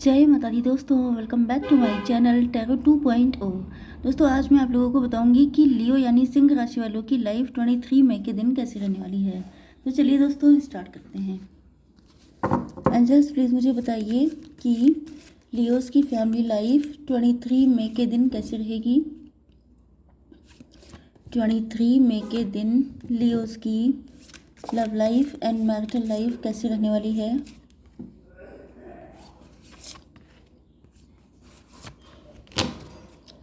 जय माता दी दोस्तों, welcome back to my channel tarot 2.0। दोस्तों आज मैं आप लोगों को बताऊंगी कि लियो यानी सिंह राशि वालों की लाइफ 23 मई के दिन कैसी रहने वाली है। तो चलिए दोस्तों स्टार्ट करते हैं। एंजल्स प्लीज़ मुझे बताइए कि लियोस की फैमिली लाइफ 23 मई के दिन कैसी रहेगी। 23 मई के दिन लियोस की love life and marital life कैसी रहने वाली है।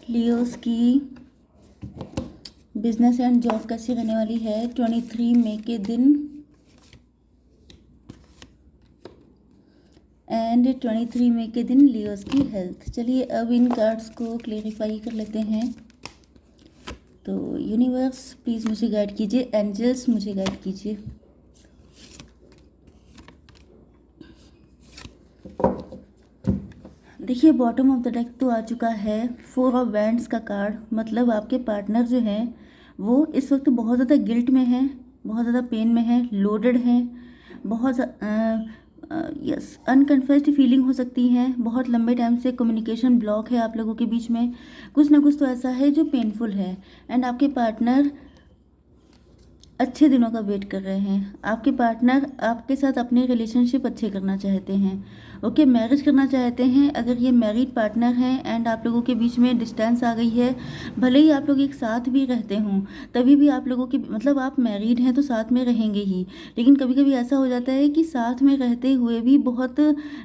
लियोस की बिजनेस एंड जॉब कैसी रहने वाली है 23 मई के दिन। एंड 23 मई के दिन लियोस की हेल्थ। चलिए अब इन कार्ड्स को क्लेरिफाई कर लेते हैं। तो यूनिवर्स प्लीज़ मुझे गाइड कीजिए, एंजल्स मुझे गाइड कीजिए। देखिए बॉटम ऑफ द डेक तो आ चुका है 4 ऑफ वैंड्स का कार्ड। मतलब आपके पार्टनर जो है वो इस वक्त बहुत ज़्यादा गिल्ट में है, बहुत ज़्यादा पेन में है, लोडेड है, बहुत यस अनकन्फेस्ड फीलिंग हो सकती है। बहुत लंबे टाइम से कम्युनिकेशन ब्लॉक है आप लोगों के बीच में, कुछ ना कुछ तो ऐसा है जो पेनफुल है। एंड आपके पार्टनर अच्छे दिनों का वेट कर रहे हैं। आपके पार्टनर आपके साथ अपने रिलेशनशिप अच्छे करना चाहते हैं। ओके, मैरिज करना चाहते हैं अगर ये मैरिड पार्टनर हैं। एंड आप लोगों के बीच में डिस्टेंस आ गई है। भले ही आप लोग एक साथ भी रहते हों तभी भी आप लोगों के मतलब आप मैरिड हैं तो साथ में रहेंगे ही, लेकिन कभी कभी ऐसा हो जाता है कि साथ में रहते हुए भी बहुत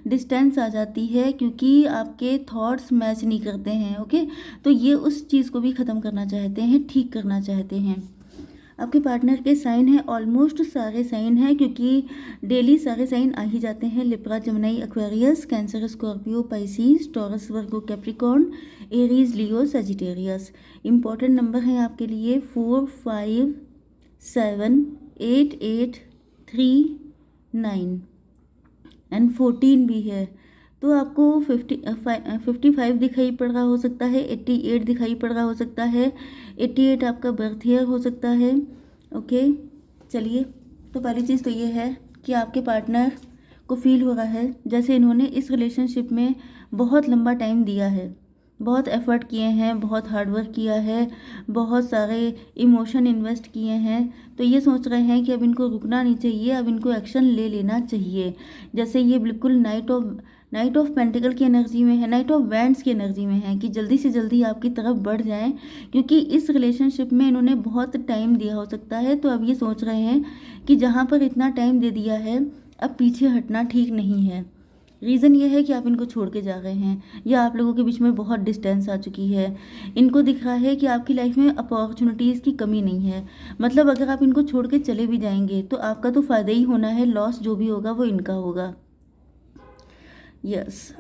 डिस्टेंस आ जाती है क्योंकि आपके थॉट्स मैच नहीं करते हैं। ओके, तो ये उस चीज़ को भी ख़त्म करना चाहते हैं, ठीक करना चाहते हैं। आपके पार्टनर के साइन हैं, ऑलमोस्ट सारे साइन हैं क्योंकि डेली सारे साइन आ ही जाते हैं। Libra, Gemini, Aquarius, Cancer, Scorpio, Pisces, Taurus, Virgo, Capricorn, Aries, Leo, Sagittarius. Important number हैं आपके लिए 4, 5, 7, 8, 8, 3, 9 एंड 14 भी है। तो आपको 55 दिखाई पड़ रहा हो सकता है, 88 दिखाई पड़ रहा हो सकता है, 88 आपका बर्थ ईयर हो सकता है। ओके, चलिए तो पहली चीज़ तो ये है कि आपके पार्टनर को फील हो रहा है जैसे इन्होंने इस रिलेशनशिप में बहुत लंबा टाइम दिया है, बहुत एफर्ट किए हैं, बहुत हार्डवर्क किया है, बहुत सारे इमोशन इन्वेस्ट किए हैं। तो ये सोच रहे हैं कि अब इनको रुकना नहीं चाहिए, अब इनको एक्शन ले लेना चाहिए। जैसे ये बिल्कुल नाइट ऑफ पेंटिकल की एनर्जी में है, नाइट ऑफ वैंड्स की एनर्जी में है कि जल्दी से जल्दी आपकी तरफ बढ़ जाएं क्योंकि इस रिलेशनशिप में इन्होंने बहुत टाइम दिया हो सकता है। तो अब ये सोच रहे हैं कि जहाँ पर इतना टाइम दे दिया है अब पीछे हटना ठीक नहीं है। रीज़न ये है कि आप इनको छोड़ के जा रहे हैं या आप लोगों के बीच में बहुत डिस्टेंस आ चुकी है। इनको दिख रहा है कि आपकी लाइफ में अपॉर्चुनिटीज़ की कमी नहीं है। मतलब अगर आप इनको छोड़ के चले भी जाएंगे तो आपका तो फ़ायदा ही होना है, लॉस जो भी होगा वो इनका होगा। यस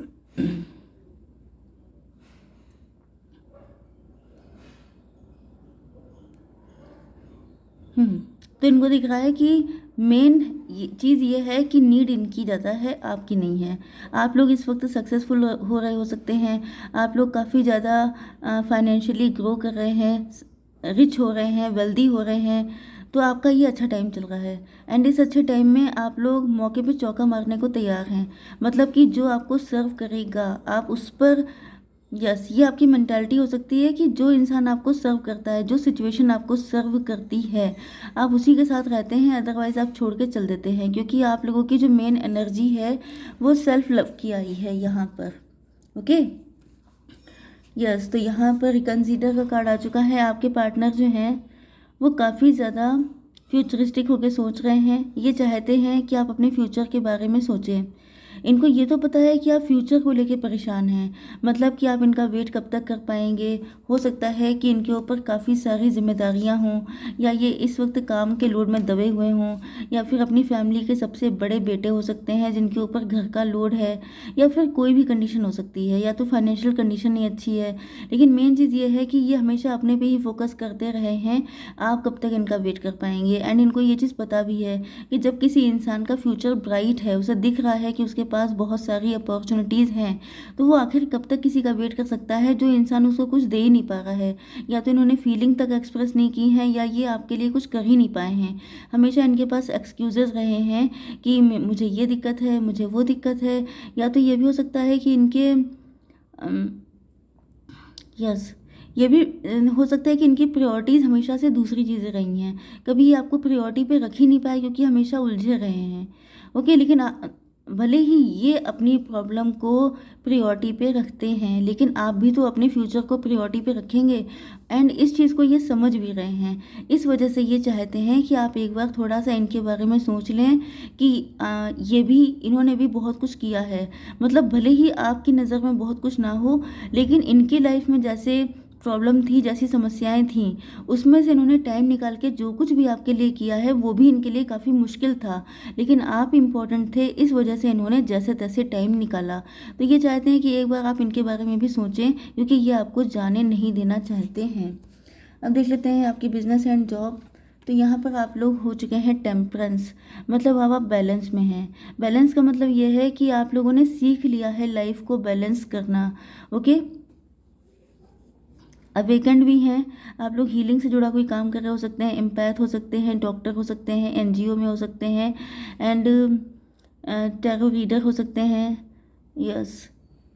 तो इनको दिख रहा है कि मेन चीज़ ये है कि नीड इनकी ज़्यादा है, आपकी नहीं है। आप लोग इस वक्त सक्सेसफुल हो रहे हो सकते हैं, आप लोग काफ़ी ज़्यादा फाइनेंशियली ग्रो कर रहे हैं, रिच हो रहे हैं, वेल्दी हो रहे हैं। तो आपका ये अच्छा टाइम चल रहा है। एंड इस अच्छे टाइम में आप लोग मौके पे चौका मारने को तैयार हैं। मतलब कि जो आपको सर्व करेगा आप उस पर यस ये आपकी मेंटालिटी हो सकती है कि जो इंसान आपको सर्व करता है, जो सिचुएशन आपको सर्व करती है, आप उसी के साथ रहते हैं। अदरवाइज आप छोड़ के चल देते हैं क्योंकि आप लोगों की जो मेन एनर्जी है वो सेल्फ लव की आई है यहाँ पर। ओके, यस तो यहाँ पर रिकंसीडर का कार्ड आ चुका है। आपके पार्टनर जो हैं वो काफ़ी ज़्यादा फ्यूचरिस्टिक होकर सोच रहे हैं। ये चाहते हैं कि आप अपने फ्यूचर के बारे में सोचें। इनको ये तो पता है कि आप फ्यूचर को लेके परेशान हैं, मतलब कि आप इनका वेट कब तक कर पाएंगे। हो सकता है कि इनके ऊपर काफ़ी सारी जिम्मेदारियां हों या ये इस वक्त काम के लोड में दबे हुए हों, या फिर अपनी फैमिली के सबसे बड़े बेटे हो सकते हैं जिनके ऊपर घर का लोड है, या फिर कोई भी कंडीशन हो सकती है, या तो फाइनेंशियल कंडीशन नहीं अच्छी है। लेकिन मेन चीज़ ये है कि ये हमेशा अपने पे ही फोकस करते रहे हैं। आप कब तक इनका वेट कर पाएंगे। एंड इनको ये चीज़ पता भी है कि जब किसी इंसान का फ्यूचर ब्राइट है, उसे दिख रहा है कि उसके पास बहुत सारी अपॉर्चुनिटीज़ हैं, तो वो आखिर कब तक किसी का वेट कर सकता है जो इंसान उसको कुछ दे ही नहीं पा रहा है। या तो इन्होंने फीलिंग तक एक्सप्रेस नहीं की है, या ये आपके लिए कुछ कर ही नहीं पाए हैं। हमेशा इनके पास एक्सक्यूज़ेस रहे हैं कि मुझे ये दिक्कत है, मुझे वो दिक्कत है। या तो ये भी हो सकता है कि इनके यस, ये भी हो सकता है कि इनकी प्रायोरिटीज़ हमेशा से दूसरी चीज़ें रही हैं। कभी ये आपको प्रायोरिटी पे रख ही नहीं पाए क्योंकि हमेशा उलझे रहे हैं। ओके, लेकिन भले ही ये अपनी प्रॉब्लम को प्रायोरिटी पे रखते हैं, लेकिन आप भी तो अपने फ्यूचर को प्रायोरिटी पे रखेंगे। एंड इस चीज़ को ये समझ भी रहे हैं। इस वजह से ये चाहते हैं कि आप एक बार थोड़ा-सा इनके बारे में सोच लें कि ये भी, इन्होंने भी बहुत कुछ किया है। मतलब भले ही आपकी नज़र में बहुत कुछ ना हो, लेकिन इनकी लाइफ़ में जैसे प्रॉब्लम थी, जैसी समस्याएँ थीं, उसमें से इन्होंने टाइम निकाल के जो कुछ भी आपके लिए किया है, वो भी इनके लिए काफ़ी मुश्किल था। लेकिन आप इम्पोर्टेंट थे, इस वजह से इन्होंने जैसे-तैसे टाइम निकाला। तो ये चाहते हैं कि एक बार आप इनके बारे में भी सोचें, क्योंकि ये आपको जाने नहीं देना चाहते हैं। अब देख लेते हैं आपकी बिज़नेस एंड जॉब। तो यहाँ पर आप लोग हो चुके हैं टेम्परेंस, मतलब अब आप बैलेंस में हैं। बैलेंस का मतलब ये है कि आप लोगों ने सीख लिया है लाइफ़ को बैलेंस करना। ओके? अवेकेंड भी हैं, आप लोग हीलिंग से जुड़ा कोई काम कर रहे हो सकते हैं, एम्पैथ हो सकते हैं, डॉक्टर हो सकते हैं, एनजीओ में हो सकते हैं, एंड टैरो रीडर हो सकते हैं। यस,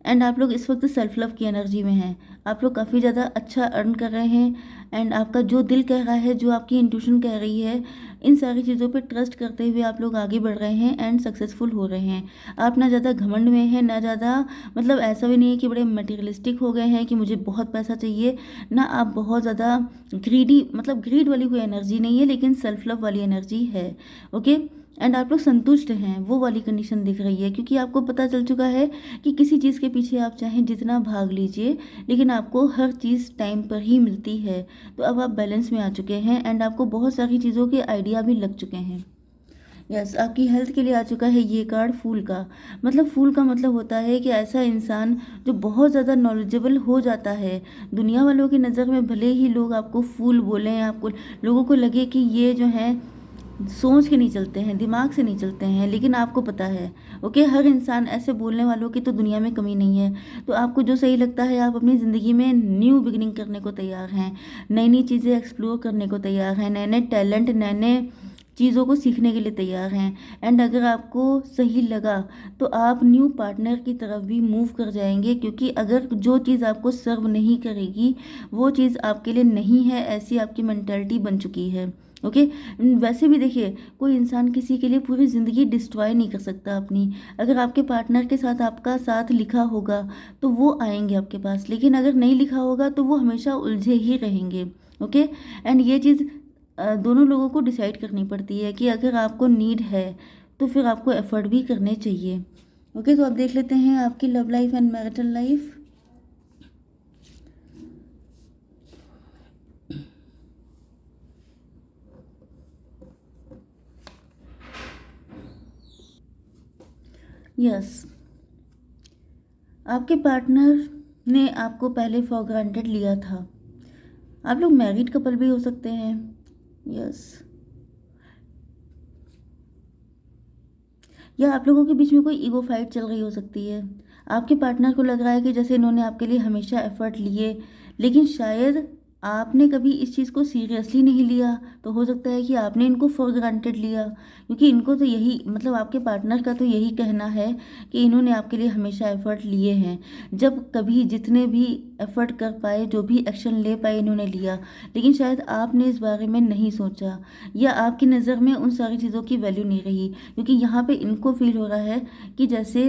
एंड आप लोग इस वक्त सेल्फ लव की एनर्जी में हैं। आप लोग काफ़ी ज़्यादा अच्छा अर्न कर रहे हैं, एंड आपका जो दिल कह रहा है, जो आपकी इंट्यूशन कह रही है, इन सारी चीज़ों पे ट्रस्ट करते हुए आप लोग आगे बढ़ रहे हैं एंड सक्सेसफुल हो रहे हैं। आप ना ज़्यादा घमंड में हैं, ना ज़्यादा, मतलब ऐसा भी नहीं है कि बड़े मटेरियलिस्टिक हो गए हैं कि मुझे बहुत पैसा चाहिए, ना आप बहुत ज़्यादा ग्रीडी, मतलब ग्रीड वाली कोई एनर्जी नहीं है, लेकिन सेल्फ लव वाली एनर्जी है। ओके, एंड आप लोग संतुष्ट हैं, वो वाली कंडीशन दिख रही है, क्योंकि आपको पता चल चुका है कि किसी चीज़ के पीछे आप चाहें जितना भाग लीजिए, लेकिन आपको हर चीज़ टाइम पर ही मिलती है। तो अब आप बैलेंस में आ चुके हैं, एंड आपको बहुत सारी चीज़ों के आइडिया भी लग चुके हैं। यस, आपकी हेल्थ के लिए आ चुका है ये कार्ड फूल का। मतलब फूल का मतलब होता है कि ऐसा इंसान जो बहुत ज़्यादा नॉलेजेबल हो जाता है, दुनिया वालों की नज़र में भले ही लोग आपको फूल बोलें, आपको, लोगों को लगे कि ये जो है सोच के नहीं चलते हैं, दिमाग से नहीं चलते हैं, लेकिन आपको पता है। ओके, हर इंसान, ऐसे बोलने वालों की तो दुनिया में कमी नहीं है। तो आपको जो सही लगता है, आप अपनी ज़िंदगी में न्यू बिगिनिंग करने को तैयार हैं, नई नई चीज़ें एक्सप्लोर करने को तैयार हैं, नए नए टैलेंट, नए नए चीज़ों को सीखने के लिए तैयार हैं। एंड अगर आपको सही लगा तो आप न्यू पार्टनर की तरफ भी मूव कर जाएंगे, क्योंकि अगर जो चीज़ आपको सर्व नहीं करेगी, वो चीज़ आपके लिए नहीं है, ऐसी आपकी मेंटालिटी बन चुकी है। ओके, वैसे भी देखिए, कोई इंसान किसी के लिए पूरी ज़िंदगी डिस्ट्रॉय नहीं कर सकता अपनी। अगर आपके पार्टनर के साथ आपका साथ लिखा होगा तो वो आएंगे आपके पास, लेकिन अगर नहीं लिखा होगा तो वो हमेशा उलझे ही रहेंगे। ओके, एंड ये चीज़ दोनों लोगों को डिसाइड करनी पड़ती है कि अगर आपको नीड है तो फिर आपको एफर्ट भी करने चाहिए। ओके, तो अब देख लेते हैं आपकी love life and marital life. Yes, आपके पार्टनर ने आपको पहले फॉर ग्रांटेड लिया था। आप लोग मैरिड कपल भी हो सकते हैं। यस, या आप लोगों के बीच में कोई ईगो फाइट चल रही हो सकती है। आपके पार्टनर को लग रहा है कि जैसे इन्होंने आपके लिए हमेशा एफर्ट लिए, लेकिन शायद आपने कभी इस चीज़ को सीरियसली नहीं लिया। तो हो सकता है कि आपने इनको फॉर ग्रांटेड लिया, क्योंकि इनको तो यही, मतलब आपके पार्टनर का तो यही कहना है कि इन्होंने आपके लिए हमेशा एफर्ट लिए हैं। जब कभी जितने भी एफर्ट कर पाए, जो भी एक्शन ले पाए, इन्होंने लिया, लेकिन शायद आपने इस बारे में नहीं सोचा, या आपकी नज़र में उन सारी चीज़ों की वैल्यू नहीं रही, क्योंकि यहाँ पे इनको फील हो रहा है कि जैसे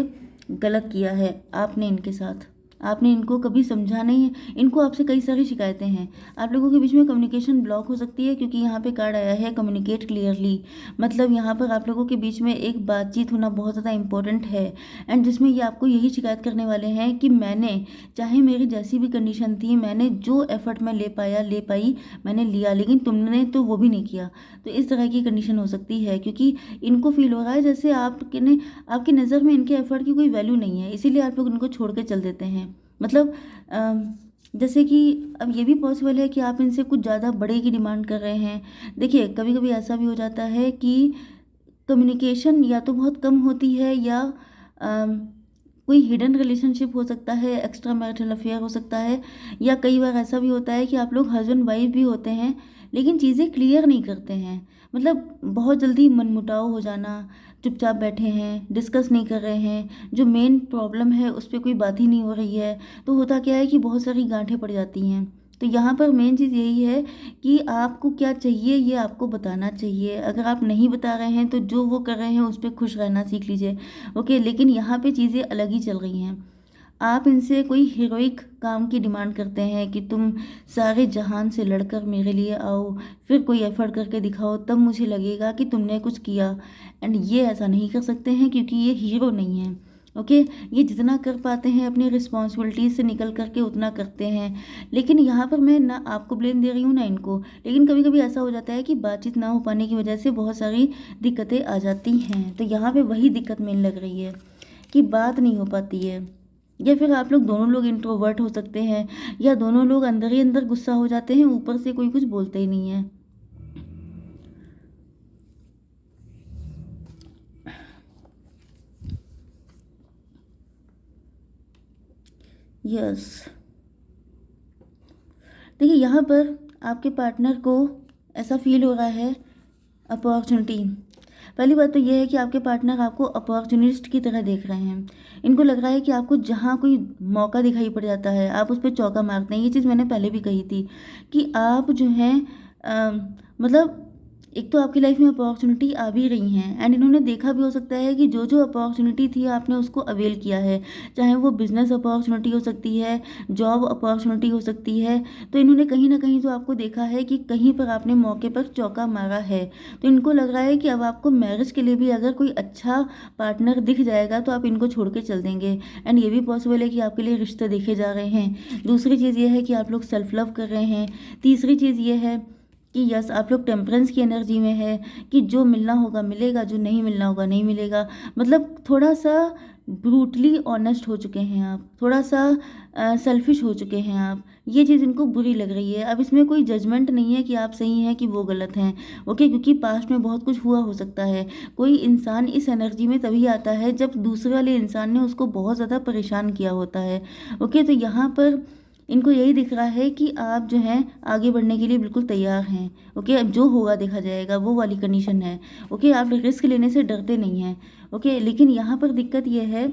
गलत किया है आपने इनके साथ, आपने इनको कभी समझा नहीं है। इनको आपसे कई सारी शिकायतें हैं। आप लोगों के बीच में कम्युनिकेशन ब्लॉक हो सकती है, क्योंकि यहाँ पे कार्ड आया है कम्युनिकेट क्लियरली। मतलब यहाँ पर आप लोगों के बीच में एक बातचीत होना बहुत ज़्यादा इंपॉर्टेंट है, एंड जिसमें ये आपको यही शिकायत करने वाले हैं कि मैंने, चाहे मेरी जैसी भी कंडीशन थी, मैंने जो एफर्ट मैं ले पाया, ले पाई, मैंने लिया, लेकिन तुमने तो वो भी नहीं किया। तो इस तरह की कंडीशन हो सकती है, क्योंकि इनको फील हो रहा है जैसे आपने, आपकी नज़र में इनके एफर्ट की कोई वैल्यू नहीं है, इसीलिए आप लोग इनको छोड़ के चल देते हैं। मतलब जैसे कि अब ये भी पॉसिबल है कि आप इनसे कुछ ज़्यादा बड़े की डिमांड कर रहे हैं। देखिए, कभी कभी ऐसा भी हो जाता है कि कम्युनिकेशन या तो बहुत कम होती है, या कोई हिडन रिलेशनशिप हो सकता है, एक्स्ट्रा मैरिटल अफेयर हो सकता है, या कई बार ऐसा भी होता है कि आप लोग हस्बैंड वाइफ भी होते हैं लेकिन चीज़ें क्लियर नहीं करते हैं। मतलब बहुत जल्दी मनमुटाव हो जाना, चुपचाप बैठे हैं, डिस्कस नहीं कर रहे हैं, जो मेन प्रॉब्लम है उस पर कोई बात ही नहीं हो रही है, तो होता क्या है कि बहुत सारी गांठें पड़ जाती हैं। तो यहाँ पर मेन चीज़ यही है कि आपको क्या चाहिए ये आपको बताना चाहिए। अगर आप नहीं बता रहे हैं तो जो वो कर रहे हैं उस पर खुश रहना सीख लीजिए। ओके, लेकिन यहाँ पे चीज़ें अलग ही चल रही हैं। आप इनसे कोई हीरोइक काम की डिमांड करते हैं कि तुम सारे जहान से लड़कर मेरे लिए आओ, फिर कोई एफर्ट करके दिखाओ, तब मुझे लगेगा कि तुमने कुछ किया। एंड ये ऐसा नहीं कर सकते हैं क्योंकि ये हीरो नहीं है। ओके, ये जितना कर पाते हैं अपनी रिस्पॉन्सिबिलिटी से निकल करके उतना करते हैं। लेकिन यहाँ पर मैं ना आपको ब्लेम दे रही हूँ ना इनको, लेकिन कभी कभी ऐसा हो जाता है कि बातचीत ना हो पाने की वजह से बहुत सारी दिक्कतें आ जाती हैं। तो यहाँ पे वही दिक्कत मेन लग रही है कि बात नहीं हो पाती है, या फिर आप लोग दोनों लोग इंट्रोवर्ट हो सकते हैं, या दोनों लोग अंदर ही अंदर गुस्सा हो जाते हैं, ऊपर से कोई कुछ बोलते ही नहीं है। यस, देखिए यहाँ पर आपके पार्टनर को ऐसा फील हो रहा है अपॉर्चुनिटी। पहली बात तो यह है कि आपके पार्टनर आपको अपॉर्चुनिस्ट की तरह देख रहे हैं। इनको लग रहा है कि आपको जहाँ कोई मौका दिखाई पड़ जाता है आप उस पर चौका मारते हैं। ये चीज़ मैंने पहले भी कही थी कि आप जो हैं मतलब एक तो आपकी लाइफ में अपॉर्चुनिटी आ भी रही हैं, एंड इन्होंने देखा भी हो सकता है कि जो जो अपॉर्चुनिटी थी आपने उसको अवेल किया है, चाहे वो बिजनेस अपॉर्चुनिटी हो सकती है, जॉब अपॉर्चुनिटी हो सकती है। तो इन्होंने कहीं ना कहीं तो आपको देखा है कि कहीं पर आपने मौके पर चौका मारा है। तो इनको लग रहा है कि अब आपको मैरिज के लिए भी अगर कोई अच्छा पार्टनर दिख जाएगा तो आप इनको छोड़ के चल देंगे। एंड ये भी पॉसिबल है कि आपके लिए रिश्ते देखे जा रहे हैं। दूसरी चीज़ ये है कि आप लोग सेल्फ लव कर रहे हैं। तीसरी चीज़ ये है कि यस, आप लोग टेम्परेंस की एनर्जी में है कि जो मिलना होगा मिलेगा, जो नहीं मिलना होगा नहीं मिलेगा। मतलब थोड़ा सा ब्रूटली ऑनेस्ट हो चुके हैं आप, थोड़ा सा सेल्फिश हो चुके हैं आप। ये चीज़ इनको बुरी लग रही है। अब इसमें कोई जजमेंट नहीं है कि आप सही हैं कि वो गलत हैं। ओके, क्योंकि पास्ट में बहुत कुछ हुआ हो सकता है। कोई इंसान इस एनर्जी में तभी आता है जब दूसरे वाले इंसान ने उसको बहुत ज़्यादा परेशान किया होता है। ओके, तो यहाँ पर इनको यही दिख रहा है कि आप जो हैं आगे बढ़ने के लिए बिल्कुल तैयार हैं। ओके, अब जो होगा देखा जाएगा, वो वाली कंडीशन है। ओके, आप रिस्क लेने से डरते नहीं हैं। ओके, लेकिन यहाँ पर दिक्कत यह है,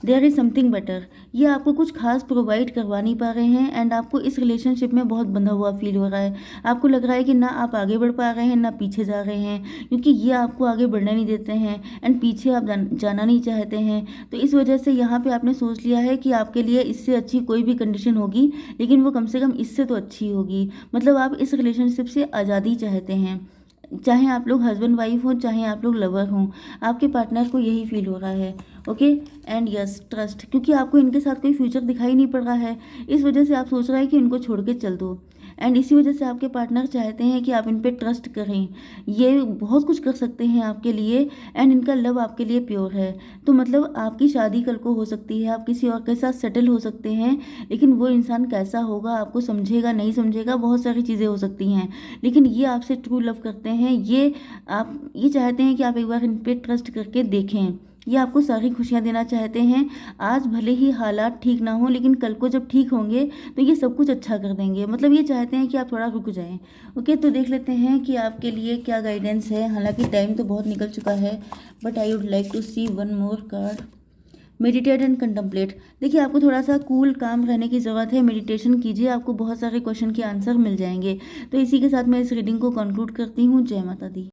देयर इज़ समथिंग बेटर। ये आपको कुछ खास प्रोवाइड करवा नहीं पा रहे हैं, एंड आपको इस रिलेशनशिप में बहुत बंधा हुआ फील हो रहा है। आपको लग रहा है कि ना आप आगे बढ़ पा रहे हैं ना पीछे जा रहे हैं, क्योंकि ये आपको आगे बढ़ने नहीं देते हैं एंड पीछे आप जाना नहीं चाहते हैं। तो इस वजह से यहाँ पे आपने सोच लिया है कि आपके लिए इससे अच्छी कोई भी कंडीशन होगी, लेकिन वो कम से कम इससे तो अच्छी होगी। मतलब आप इस रिलेशनशिप से आज़ादी चाहते हैं, चाहे आप लोग हस्बैंड वाइफ हो चाहे आप लोग लवर हों, आपके पार्टनर को यही फील हो रहा है। ओके, एंड यस, ट्रस्ट, क्योंकि आपको इनके साथ कोई फ्यूचर दिखाई नहीं पड़ रहा है, इस वजह से आप सोच रहे हैं कि इनको छोड़ के चल दो। एंड इसी वजह से आपके पार्टनर चाहते हैं कि आप इन पे ट्रस्ट करें। ये बहुत कुछ कर सकते हैं आपके लिए, एंड इनका लव आपके लिए प्योर है। तो मतलब आपकी शादी कल को हो सकती है, आप किसी और के साथ सेटल हो सकते हैं, लेकिन वो इंसान कैसा होगा, आपको समझेगा नहीं समझेगा, बहुत सारी चीज़ें हो सकती हैं। लेकिन ये आपसे ट्रू लव करते हैं। ये आप ये चाहते हैं कि आप एक बार इन पे ट्रस्ट करके देखें। ये आपको सारी खुशियाँ देना चाहते हैं। आज भले ही हालात ठीक ना हो, लेकिन कल को जब ठीक होंगे तो ये सब कुछ अच्छा कर देंगे। मतलब ये चाहते हैं कि आप थोड़ा रुक जाएं। ओके, तो देख लेते हैं कि आपके लिए क्या गाइडेंस है। हालांकि टाइम तो बहुत निकल चुका है, but I would like to see one more card. Meditate and contemplate. देखिए, आपको थोड़ा सा कूल काम रहने की ज़रूरत है। मेडिटेशन कीजिए, आपको बहुत सारे क्वेश्चन के आंसर मिल जाएंगे। तो इसी के साथ मैं इस रीडिंग को कंक्लूड करती हूँ। जय माता दी।